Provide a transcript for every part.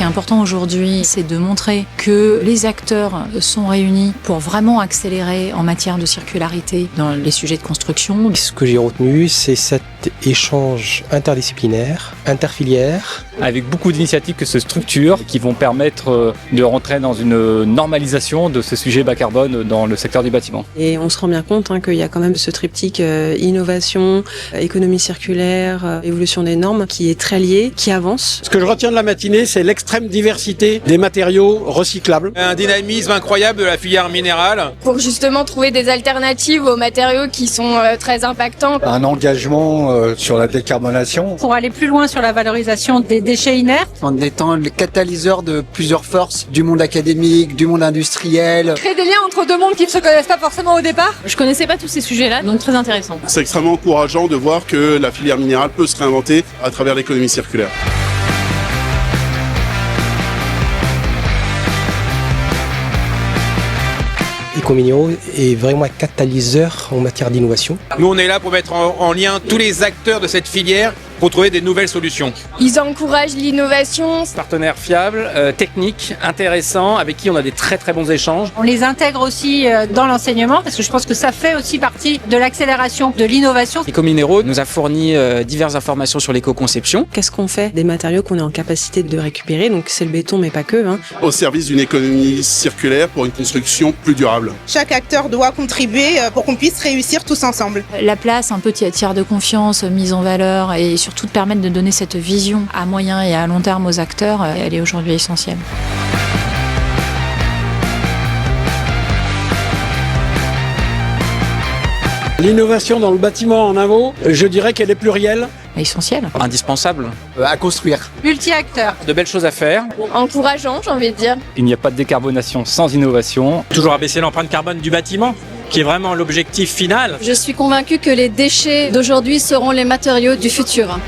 important aujourd'hui, c'est de montrer que les acteurs sont réunis pour vraiment accélérer en matière de circularité dans les sujets de construction. Ce que j'ai retenu, c'est cet échange interdisciplinaire, interfilière. Avec beaucoup d'initiatives qui se structurent, qui vont permettre de rentrer dans une normalisation de ce sujet bas carbone dans le secteur du bâtiment. Et on se rend bien compte qu'il y a quand même ce triptyque innovation, économie circulaire, évolution des normes qui est très lié, qui avance. Ce que je retiens de la matinée, c'est l'extrême diversité des matériaux recyclables. Un dynamisme incroyable de la filière minérale. Pour justement trouver des alternatives aux matériaux qui sont très impactants. Un engagement sur la décarbonation. Pour aller plus loin sur la valorisation des déchets inertes. En étant le catalyseur de plusieurs forces du monde académique, du monde industriel. Créer des liens entre deux mondes qui ne se connaissent pas forcément au départ. Je connaissais pas tous ces sujets-là, donc très intéressant. C'est extrêmement encourageant de voir que la filière minérale peut se réinventer à travers l'économie circulaire. Ecomineo est vraiment un catalyseur en matière d'innovation. Nous, on est là pour mettre en lien tous les acteurs de cette filière pour trouver des nouvelles solutions. Ils encouragent l'innovation. Partenaires fiables, techniques, intéressants, avec qui on a des très très bons échanges. On les intègre aussi dans l'enseignement parce que je pense que ça fait aussi partie de l'accélération de l'innovation. Ecominero nous a fourni diverses informations sur l'éco-conception. Qu'est-ce qu'on fait des matériaux qu'on est en capacité de récupérer? Donc c'est le béton mais pas que. Au service d'une économie circulaire pour une construction plus durable. Chaque acteur doit contribuer pour qu'on puisse réussir tous ensemble. La place, un petit tiers de confiance, mise en valeur et surtout de permettre de donner cette vision à moyen et à long terme aux acteurs, elle est aujourd'hui essentielle. L'innovation dans le bâtiment en un mot, je dirais qu'elle est plurielle. Essentielle. Indispensable. À construire. Multi-acteurs. De belles choses à faire. Encourageant, j'ai envie de dire. Il n'y a pas de décarbonation sans innovation. Toujours abaisser l'empreinte carbone du bâtiment, qui est vraiment l'objectif final. Je suis convaincue que les déchets d'aujourd'hui seront les matériaux du futur.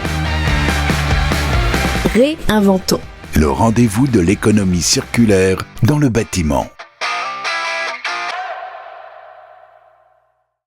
Réinventons. Le rendez-vous de l'économie circulaire dans le bâtiment.